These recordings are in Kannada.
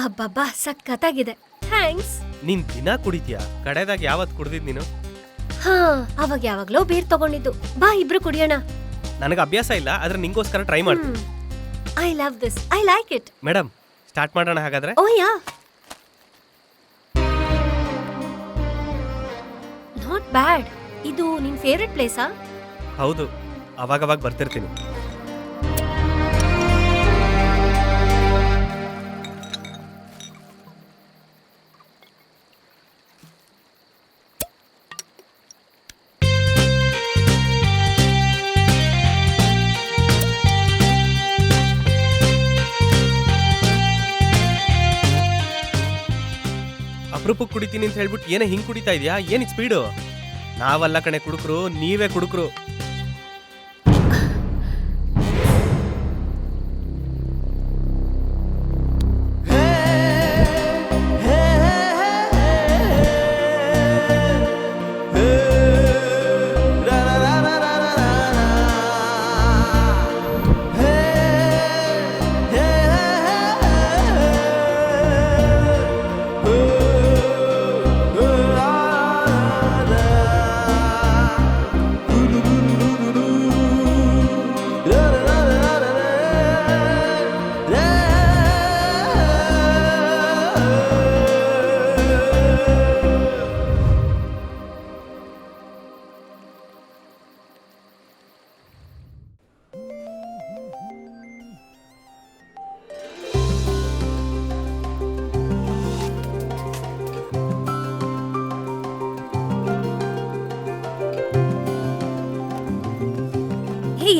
ಅಬ್ಬಬ್ಬಾ ಸಕ್ಕತ್ತಾಗಿದೆ. ಥ್ಯಾಂಕ್ಸ್. ನೀನ್ ದಿನ ಕುಡಿತೀಯಾ? ಕಡೆದಾಗ ಯಾವತ್ ಕುಡ್ದಿದ್ ನೀನು? ಹಾ, ಅವಾಗ ಯಾವಾಗ್ಲೋ ಬೀರ್ ತಗೊಂಡಿದ್ದು. ಬಾ ಇಬ್ರು ಕುಡಿಯೋಣ. ನನಗೆ ಅಭ್ಯಾಸ ಇಲ್ಲ, ಆದ್ರೆ ನಿಂಗೋಸ್ಕರ ಟ್ರೈ ಮಾಡ್ತೀನಿ. I love this, I like it. Madam, start ಮಾಡೋಣ ಹಾಗಾದ್ರೆ. ಓ ಯಾ, ನಾಟ್ ಬ್ಯಾಡ್. ಇದು ನಿನ್ ಫೇವರಿಟ್ ಪ್ಲೇಸಾ? ಹೌದು, ಅವಾಗವಾಗ ಬರ್ತಿರ್ತೀನಿ. ಅಪರೂಪಕ್ಕೆ ಕುಡಿತೀನಿ ಅಂತ ಹೇಳ್ಬಿಟ್ಟು ಏನೇ ಹಿಂಗ್ ಕುಡಿತಾ ಇದೆಯಾ? ಏನಿದ್ ಸ್ಪೀಡು? ನಾವಲ್ಲ ಕಣೆ ಕುಡುಕ್ರು, ನೀವೇ ಕುಡುಕ್ರು.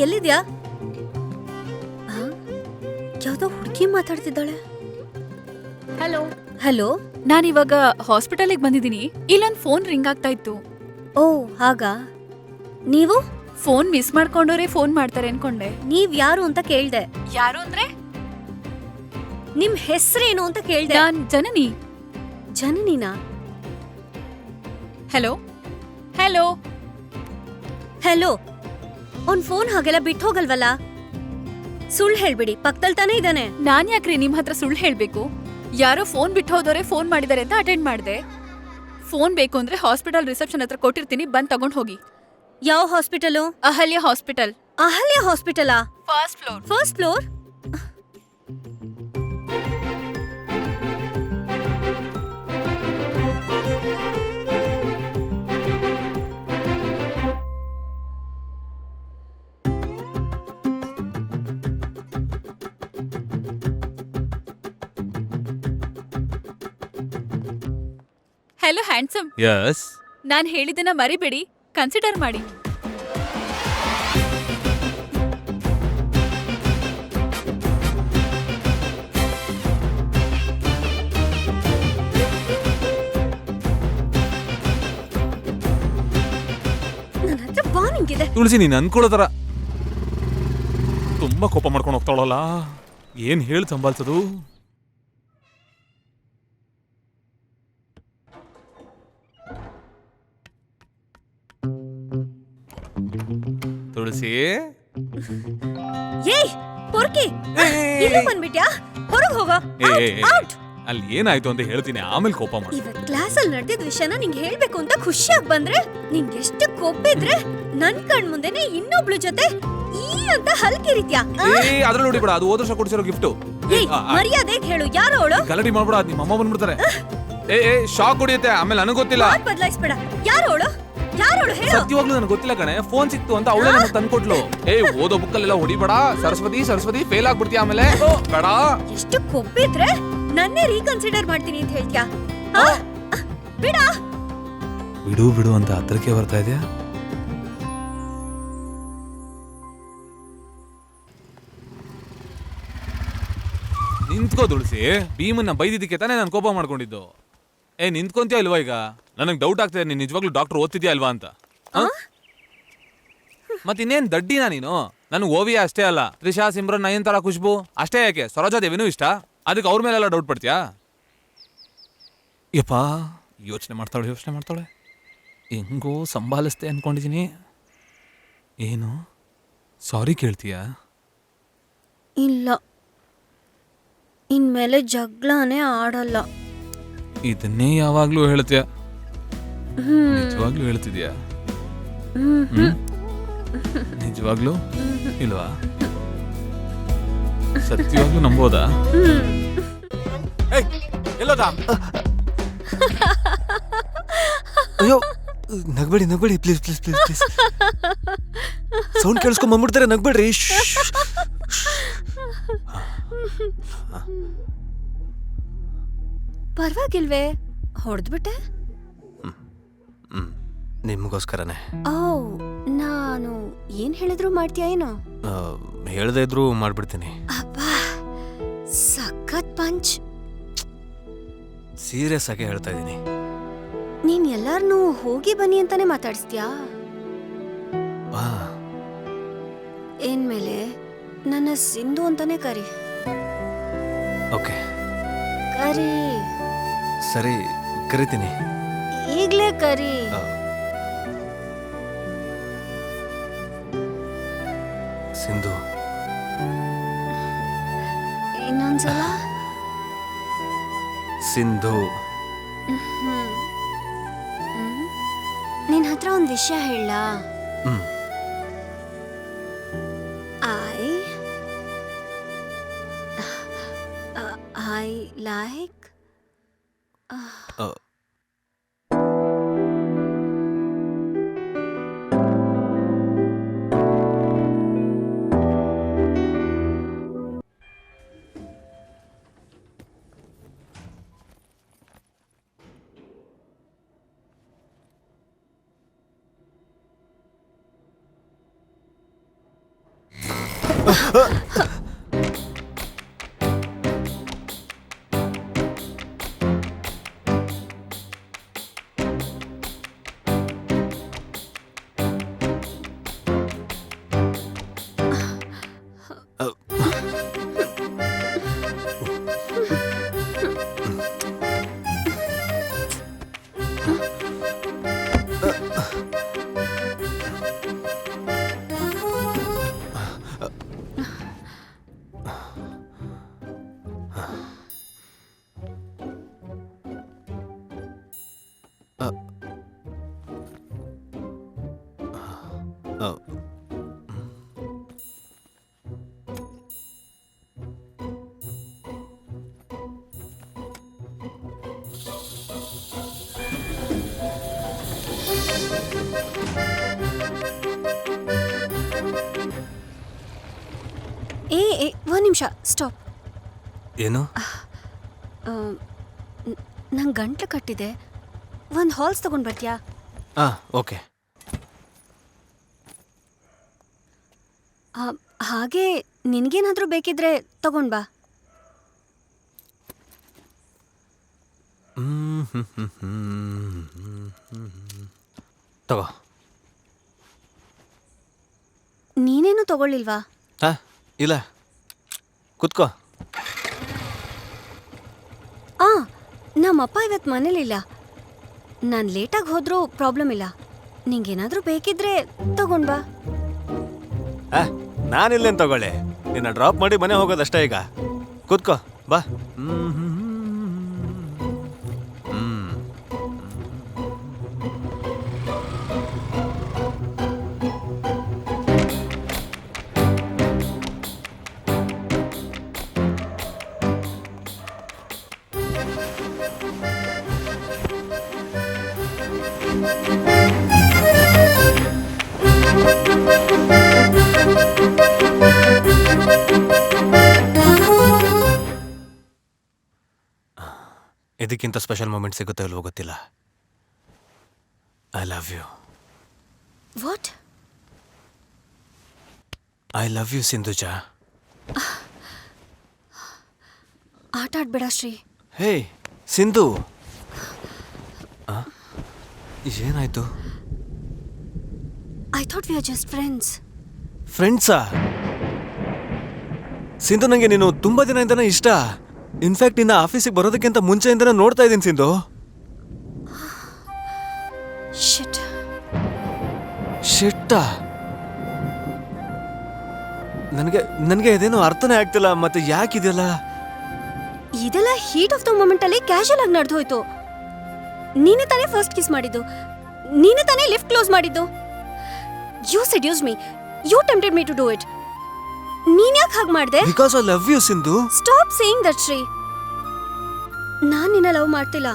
ಎಲ್ಲಿದ್ಯಾ? ಯಾವ್ದೋ ಹುಡುಗಿ ಮಾತಾಡ್ತಿದ್ದಾಳೆ. ಹಲೋ ಹಲೋ, ನಾನಿವಾಗ ಹಾಸ್ಪಿಟಲ್ಗೆ ಬಂದಿದ್ದೀನಿ. ಇಲ್ಲೊಂದ್ ಫೋನ್ ರಿಂಗ್ ಆಗ್ತಾ ಇತ್ತು. ಓ ಹಾಗಾ? ನೀವು ಫೋನ್ ಮಿಸ್ ಮಾಡ್ಕೊಂಡೋರೆ ಫೋನ್ ಮಾಡ್ತಾರೆ ಅನ್ಕೊಂಡೆ. ನೀವ್ ಯಾರು ಅಂತ ಕೇಳ್ದೆ. ಯಾರು ಅಂದ್ರೆ? ನಿಮ್ ಹೆಸರೇನು ಅಂತ ಕೇಳ್ದೆ. ನಾನ್ ಜನನಿ. ಜನನಿನಾ? ಹಲೋ ಹಲೋ ಹಲೋ, ಅವ್ನ್ ಫೋನ್ ಹಾಗೆಲ್ಲ ಬಿಟ್ಟು ಹೋಗಲ್ವಲ್ಲ? ಸುಳ್ಳು ಹೇಳ್ಬಿಡಿ, ಪಕ್ಕದಲ್ಲಿ ತಾನೇ ಇದ್ದಾನೆ. ನಾನ್ ಯಾಕ್ರಿ ನಿಮ್ ಹತ್ರ ಸುಳ್ಳು ಹೇಳ್ಬೇಕು? ಯಾರೋ ಫೋನ್ ಬಿಟ್ಟು ಹೋದೋರೆ ಫೋನ್ ಮಾಡಿದಾರೆ ಅಂತ ಅಟೆಂಡ್ ಮಾಡ್ದೆ. ಫೋನ್ ಬೇಕು ಅಂದ್ರೆ ಹಾಸ್ಪಿಟಲ್ ರಿಸೆಪ್ಷನ್ ಹತ್ರ ಕೊಟ್ಟಿರ್ತೀನಿ, ಬಂದ್ ತಗೊಂಡ್ ಹೋಗಿ. ಯಾವ ಹಾಸ್ಪಿಟಲು? ಅಹಲ್ಯ ಹಾಸ್ಪಿಟಲ್. ಅಹಲ್ಯ ಹಾಸ್ಪಿಟಲಾ? First floor. First floor? Hello handsome. Yes. ನಾನ್ ಹೇಳಿದ್ದನ್ನ ಮರಿಬೇಡಿ, ಕನ್ಸಿಡರ್ ಮಾಡಿ. ನನ್ನ ಹತ್ರ ವಾರ್ನಿಂಗ್ ಇದೆ. ತುಳಸಿ, ನೀನ್ ಅನ್ಕೊಳ್ಳೋ ತರ ತುಂಬಾ ಕೋಪ ಮಾಡ್ಕೊಂಡು ಹೋಗ್ತಾಳಲ್ಲ, ಏನ್ ಹೇಳಿ ಸಂಭಾಳ್ಸೋದು? ತುಳಸಿ, ಏಯ್ ಪೊರ್ಕಿ, ಇಲ್ಲೂ ಬಂದ್ಬಿಟ್ಯಾ? ಹೊರಗೆ ಹೋಗೋ. ಅಲ್ಲಿ ಏನಾಯ್ತು ಅಂತ ಹೇಳ್ತೀನಿ, ಆಮೇಲೆ ಕೋಪ ಮಾಡು. ಇವತ್ ಕ್ಲಾಸಲ್ಲಿ ನಡೆದಿದ್ದ ವಿಷಯನ ನಿಂಗೆ ಹೇಳ್ಬೇಕು ಅಂತ ಖುಷಿಯಾಗಿ ಬಂದ್ರೆ ನಿಂಗೆ ಎಷ್ಟು ಕೊಬ್ಬಿದ್ರೆ ನನ್ ಕಣ್ ಮುಂದೆನೆ ಇನ್ನೊಬ್ಳು ಜೊತೆ ಈ ಅಂತ ಹಲ್ಕಿರಿತ್ಯಾ? ಅದ್ರಲ್ಲಿ ನೋಡಿ ಬಿಡ, ಅದು ಹೋದ ವರ್ಷ ಕೊಡ್ಸಿರೋ ಗಿಫ್ಟ್. ಮರ್ಯಾದೆಗೆ ಹೇಳು, ಯಾರೋ ಅವಳು? ಗಲಾಟೆ ಮಾಡ್ಬಿಡ, ನಿಮ್ಮ ಅಮ್ಮ ಬಂದ್ಬಿಡ್ತಾರೆ. ಶಾಕ್ ಹೊಡಿಯುತ್ತೆ, ಆಮೇಲೆ ನನಗೆ ಗೊತ್ತಿಲ್ಲ. ಬದಲಾಯಿಸ್ಬೇಡ. ಯಾರೋ ಅವಳು? ಯಾರೋಳು ಹೇಳು? ಸತ್ಯವಾಗ್ಲೂ ನನಗೆ ಗೊತ್ತಿಲ್ಲ ಕಣೆ, ಫೋನ್ ಸಿಕ್ತು ಅಂತ ಅವಳೇ ನನಗೆ ತಂದ್ಕೊಟ್ಲು. ಓದೋ ಬುಕ್ಕಲ್ಲೆಲ್ಲ ಹೊಡಿಬೇಡ, ಸರಸ್ವತಿ ಸರಸ್ವತಿ ಫೇಲ್ ಆಗ್ಬಿಡ್ತೀಯ ಆಮೇಲೆ. ಬೇಡ. ಎಷ್ಟು ಕೊಬ್ಬಿದ್ರೆ ನನ್ನೇ ರೀಕನ್ಸಿಡರ್ ಮಾಡ್ತೀನಿ ಅಂತ ಹೇಳ್ತೀಯಾ? ಬಿಡ. ಬಿಡು ಬಿಡು ಅಂತ ಹತ್ರಕ್ಕೆ ಬರ್ತಾ ಇದೆಯಾ? ನಿಂತ್ಕೋ ತುಳಸಿ, ಭೀಮನ್ನ ಬೈದಿದ್ದಕ್ಕೆ ತಾನೇ ನಾನು ಕೋಪ ಮಾಡ್ಕೊಂಡಿದ್ದು. ನಿಂತ್ಕೊಂತೀಯ ಇಲ್ವಾ ಈಗ? ನನಗೆ ಡೌಟ್ ಆಗ್ತಿದೆ, ನೀನ್ ನಿಜವಾಗ್ಲೂ ಡಾಕ್ಟರ್ ಓದ್ತಿದ್ಯಾ ಅಲ್ವಾ ಅಂತ. ಮತ್ತಿನ್ನೇನ್ ದಡ್ಡಿನಾ ನೀನು? ನನಗೆ ಓವಿಯ ಅಷ್ಟೇ ಅಲ್ಲ, ತ್ರಿಷಾ, ಸಿಮ್ರನ್, ನಯನತಾರ, ಖುಷ್ಬು ಅಷ್ಟೇ ಯಾಕೆ, ಸರೋಜಾ ದೇವಿನೂ ಇಷ್ಟ. ಅದಕ್ಕೆ ಅವ್ರ ಮೇಲೆಲ್ಲ ಡೌಟ್ ಪಡ್ತೀಯಾ? ಯಪ್ಪಾ, ಯೋಚನೆ ಮಾಡ್ತಾಳೆ. ಹೆಂಗೋ ಸಂಭಾಲಿಸ್ತೆ ಅನ್ಕೊಂಡಿದ್ದೀನಿ. ಏನು ಸಾರಿ ಕೇಳ್ತೀಯಾ? ಇಲ್ಲ, ಇನ್ಮೇಲೆ ಜಗಳನೇ ಆಡಲ್ಲ. ಇದನ್ನೇ ಯಾವಾಗ್ಲೂ ಹೇಳ್ತೀಯ, ಹ್ಮ್ ನಿಜವಾಗ್ಲೂ ಹೇಳ್ತಿದ್ಯಾ? ಹ್ಮ್ ಹ್ಮ್. ನಿಜವಾಗ್ಲೂ ಇಲ್ವಾ? ಸತ್ಯವಾಗ್ಲೂ ನಂಬೋದಾ? ಎಲ್ಲೋದಾ? ಅಯ್ಯೋ ನಗ್ಬೇಡಿ ನಗ್ಬೇಡಿ, please please please please. Sound ಕೇಳಿಸ್ಕೊಂಡ್ ಬಂದ್ಬಿಡ್ತಾರೆ, ನಗ್ಬೇಡ್ರಿ. ಪರವಾಗಿಲ್ವೇ, ಹೊಡೆದ್ಬಿಟ್ಟೆ? ನಿಮ್ಗೋಸ್ಕರನೇ. ಓ, ನಾನು ಏನ್ ಹೇಳಿದ್ರು ಮಾಡ್ತೀಯ ಏನೋ? ಹೇಳ್ದೆ ಇದ್ರು ಮಾಡ್ಬಿಡ್ತೀನಿ. ಅಬ್ಬಾ, ಸಖತ್ ಪಂಚ್. ಸೀರಿಯಸ್ ಆಗಿ ಹೇಳ್ತಾ ಇದ್ದೀನಿ. ನೀನ್ ಎಲ್ಲಾರ್ನೂ ಹೋಗಿ ಬನ್ನಿ ಅಂತಾನೆ ಮಾತಾಡಿಸ್ತೀಯಾ? ಏನ್ಮೇಲೆ ನನ್ನ ಸಿಂಧು ಅಂತಾನೆ ಕರಿ. ಓಕೆ ಕರಿ. ಸರಿ, ಕರಿತೀನಿ. ಈಗ್ಲೇ ಕರಿ. ಸಿಂಧು. ಇನ್ನೊಂದ್ಸಲ. ಸಿಂಧು. ನಿನ್ ಹತ್ರ ಒಂದ್ ವಿಷಯ ಹೇಳಲಾ? I like ಒಂದ್ ನಿಮಿಷ ಸ್ಟಾಪ್. ಏನು? ನಂಗೆ ಗಂಟ್ಲು ಕಟ್ಟಿದೆ, ಒಂದು ಹಾಲ್ಸ್ ತಗೊಂಡ್ ಬರ್ತೀಯಾ? ಓಕೆ. ಹಾಗೆ ನಿನ್ಗೇನಾದ್ರೂ ಬೇಕಿದ್ರೆ ತಗೊಂಡ್ ಬಾ. ತಗೋ. ನೀನೇನು ತಗೊಳ್ಳಿಲ್ವಾ? ಇಲ್ಲ, ಕುತ್ಕೋ. ನಮ್ಮಪ್ಪ ಇವತ್ತು ಮನೇಲಿಲ್ಲ. ನಾನು ಲೇಟಾಗಿ ಹೋದ್ರೂ ಪ್ರಾಬ್ಲಮ್ ಇಲ್ಲ. ನಿಂಗೇನಾದ್ರೂ ಬೇಕಿದ್ರೆ ತಗೊಂಡ್ ಬಾ. ನಾನಿಲ್ಲೇನು ತಗೊಳ್ಳಿ, ನಿನ್ನ ಡ್ರಾಪ್ ಮಾಡಿ ಮನೆ ಹೋಗೋದಷ್ಟೇ. ಈಗ ಕೂತ್ಕೋ, ಬಾ. ಇದಕ್ಕಿಂತ ಸ್ಪೆಷಲ್ ಮೂಮೆಂಟ್ ಸಿಗುತ್ತೋ ಇಲ್ವೋ ಗೊತ್ತಿಲ್ಲ. I love you. What? I love you Sindhuja. ಆಟ ಆಡ್ಬೇಡ ಶ್ರೀ. ಹೇ ಸಿಂಧು, ಏನಾಯ್ತು? I thought we are just friends. ಫ್ರೆಂಡ್ಸಾ? ಸಿಂಧು, ನನಗೆ ನೀನು ತುಂಬಾ ದಿನದಿಂದನೇ ಇಷ್ಟ. ಇನ್ಫ್ಯಾಕ್ಟ್ ನಿನ್ನ ಆಫೀಸಿಗೆ ಬರೋದಕ್ಕಿಂತ ಮುಂಚೆಯಿಂದನೇ ನೋಡ್ತಾ ಇದ್ದೀನಿ ಸಿಂಧು. ಶಿಟ್. ಶಿಟ್ಟಾ? ನನಗೆ ಇದೇನೋ ಅರ್ಥನೇ ಆಗ್ತಿಲ್ಲ. ಮತ್ತೆ ಯಾಕಿದೆಯಲ್ಲ? ಇದೆಲ್ಲ ಹೀಟ್ ಆಫ್ ದ ಮೂಮೆಂಟ್ ಅಲ್ಲಿ ಕ್ಯಾಶುಯಲ್ ಆಗಿ ನಡೆದು ಹೋಯ್ತು. ನೀನೇ ತಾನೇ ಫಸ್ಟ್ ಕಿಸ್ ಮಾಡಿದ್ದು, ನೀನೇ ತಾನೇ ಲಿಫ್ಟ್ ಕ್ಲೋಸ್ ಮಾಡಿದ್ದು. You seduce me, you tempted me to do it. ನೀನ್ ಯಾಕೆ ಹಾಗೆ ಮಾಡ್ದೆ? Because I love you Sindhu. Stop saying that Sri. ನಾನ್ ನಿನ್ನ ಲವ್ ಮಾಡ್ತಿಲ್ಲ.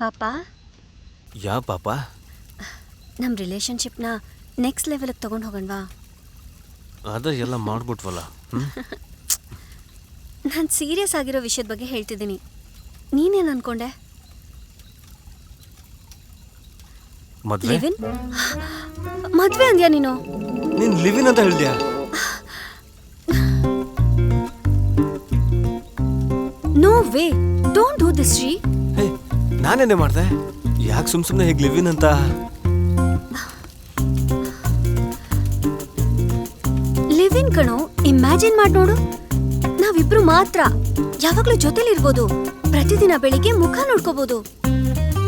ಪಾಪ, ಯಾ ಪಾಪ? ನಮ್ ರಿಲೇಶನ್ಶಿಪ್ನ ನೆಕ್ಸ್ಟ್ ಲೆವೆಲ್ಗೆ ತಗೊಂಡು ಹೋಗಣ್ವಾ? ಅದ ಎಲ್ಲ ಮಾಡ್ಬಿಟ್ವಲ್ಲ. ನಾನು ಸೀರಿಯಸ್ ಆಗಿರೋ ವಿಷಯದ ಬಗ್ಗೆ ಹೇಳ್ತಿದ್ದೀನಿ. ನೀನೇನು ಅನ್ಕೊಂಡೆ? ಮದ್ವೆ? ಲಿವಿನ್? ಮದ್ವೆ ಅಂದ್ಯಾ ನೀನು? ನೀನ್ ಲಿವಿನ್ ಅಂತ ಹೇಳ್ದ್ಯಾ? No way, don't do this Sri. Hey, ನಾನೇನೇ ಮಾಡ್ದೆ? ಯಾಕೆ ಸುಮ್ನೆ ಹೇಗೆ ಲಿವಿನ್ ಅಂತ? ಲಿವಿನ್ ಕಣೋ, ಇಮ್ಯಾಜಿನ್ ಮಾಡಿ ನೋಡು. ನಾವಿಬ್ರು ಮಾತ್ರ, ಯಾವಾಗ್ಲೂ ಜೊತೆಲಿರ್ಬೋದು. ಪ್ರತಿದಿನ ಬೆಳಿಗ್ಗೆ ಮುಖ ನೋಡ್ಕೋಬಹುದು.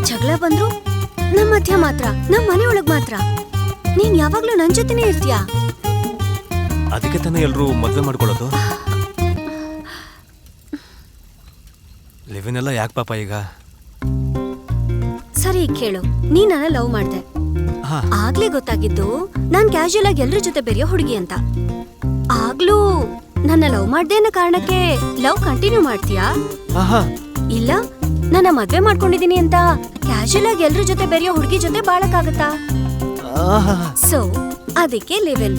ಜಗಳ ಬಂದ್ರು ನಮ್ಮ ಮಧ್ಯ ಮಾತ್ರ, ನಮ್ಮ ಮನೆಯೊಳಗ್ ಮಾತ್ರ. ನೀನ್ ಯಾವಾಗ್ಲೂ ನನ್ ಜೊತೆನೇ ಇರ್ತೀಯಾ. ಅದಕ್ಕೆ ತಾನೇ ಎಲ್ರು ಮದ್ವೆ ಮಾಡ್ಕೊಳ್ಳೋದು. ಲಿವಿನ್ ಎಲ್ಲ ಯಾಕೆ ಪಾಪ ಈಗ? ಸರಿ ಕೇಳು, ನೀ ನನ್ನ ಲವ್ ಮಾಡ್ದೆ. ಆಗ್ಲೇ ಗೊತ್ತಾಗಿದ್ದು ನಾನ್ ಕ್ಯಾಶುಯಲ್ ಆಗಿ ಎಲ್ರ ಜೊತೆ ಬೆರೆಯೋ ಹುಡುಗಿ ಅಂತ. ಆಗ್ಲೂ ನನ್ನ ಲವ್ ಮಾಡ್ದೆ ಅನ್ನೋ ಕಾರಣಕ್ಕೆ ಲವ್ ಕಂಟಿನ್ಯೂ ಮಾಡ್ತೀಯಾ? ಇಲ್ಲ ನನ್ನ ಮದ್ವೆ ಮಾಡ್ಕೊಂಡಿದೀನಿ ಅಂತ ಕ್ಯಾಶುಯಲ್ ಆಗಿ ಎಲ್ರ ಜೊತೆ ಬೆರೆಯೋ ಹುಡುಗಿ ಜೊತೆ ಬಾಳಕ್ಕಾಗತ್ತಾ? ಸೊ ಅದಕ್ಕೆ ಲಿವಿನ್.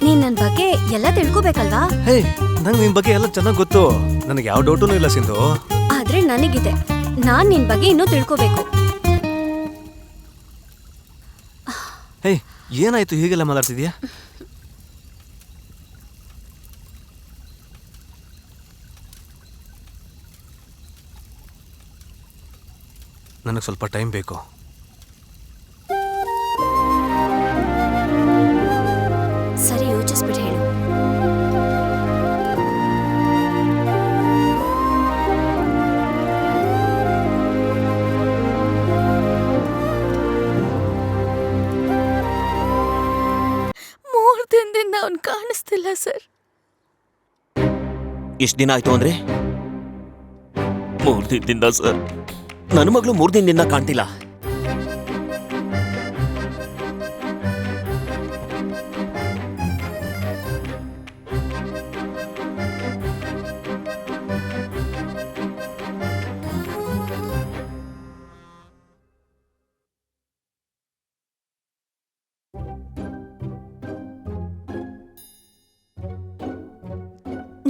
ನೀನ್ ನನ್ ಬಗ್ಗೆ ಎಲ್ಲ ತಿಳ್ಕೊಬೇಕಲ್ವಾ? ಹೇ, ನಂಗೆ ನಿನ್ ಬಗ್ಗೆ ಎಲ್ಲ ಚೆನ್ನಾಗಿ ಗೊತ್ತು. ನನಗೆ ಯಾವ ಡೌಟೂ ಇಲ್ಲ ಸಿಂಧು. ಆದ್ರೆ ನನಗಿದೆ, ನಾನ್ ನಿನ್ ಬಗ್ಗೆ ಇನ್ನೂ ತಿಳ್ಕೊಬೇಕು. ಹೇ, ಏನಾಯ್ತು ಹೀಗೆಲ್ಲ ಮಾತಾಡ್ತಿದ್ಯಾ? ನನಗೆ ಸ್ವಲ್ಪ ಟೈಮ್ ಬೇಕು. ಸರಿ, ಯೋಚಿಸ್ಬಿಟ್ಟು ಹೇಳು. ಮೂರು ದಿನದಿಂದ ಅವ್ನು ಕಾಣಿಸ್ತಿಲ್ಲ ಸರ್. ಎಷ್ಟು ದಿನ ಆಯ್ತು ಅಂದ್ರೆ? 3 ದಿನದಿಂದ ಸರ್. ನನ್ನ ಮಗಳು 3 ದಿನದಿಂದ ಕಾಣ್ತಿಲ್ಲ.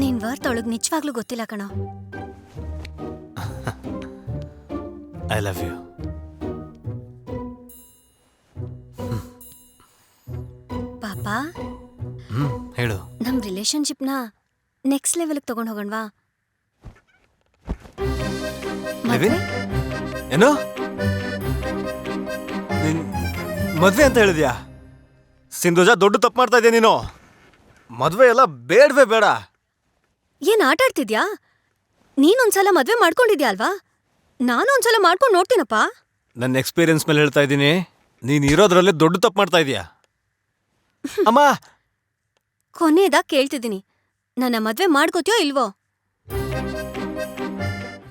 ನಿನ್ ವರ್ತ್ ಅವಳಿಗೆ ನಿಜವಾಗ್ಲೂ ಗೊತ್ತಿಲ್ಲ ಕಣೋ. I love you. ಪಾಪ, ಹೇಳು. ನಮ್ ರಿಲೇಶನ್ಶಿಪ್ನ ನೆಕ್ಸ್ಟ್ ಲೆವೆಲ್ಗೆ ತಗೊಂಡು ಹೋಗಣ್ವಾ? ಲಿವಿನ್? ಏನು? ನಿನ್ ಮದ್ವೆ ಅಂತ ಹೇಳಿದ್ಯಾ? ಸಿಂಧುಜಾ, ದೊಡ್ಡ ತಪ್ಪು ಮಾಡ್ತಾ ಇದೀಯ ನೀನು. ಮದ್ವೆ ಎಲ್ಲ ಬೇಡವೇ ಬೇಡ. ಏನ್ ಆಟ ಆಡ್ತಿದ್ಯಾ? ನೀನೊಂದ್ಸಲ ಮದ್ವೆ ಮಾಡ್ಕೊಂಡಿದ್ಯಾ ಅಲ್ವಾ? ನಾನು ಒಂದ್ಸಲ ಮಾಡ್ಕೊಂಡು ನೋಡ್ತೀನಪ್ಪ. ನನ್ನ ಎಕ್ಸ್ಪೀರಿಯನ್ಸ್ ಮೇಲೆ ಹೇಳ್ತಾ ಇದ್ದೀನಿ. ನೀನ್ ಇರೋದ್ರಲ್ಲೇ ದೊಡ್ಡ ತಪ್ಪು ಮಾಡ್ತಾ ಇದೀಯಾ. ಅಮ್ಮ, ಕೊನೆಯದಾಗ ಕೇಳ್ತಿದ್ದೀನಿ, ನನ್ನ ಮದ್ವೆ ಮಾಡ್ಕೋತೀಯೋ ಇಲ್ವೋ?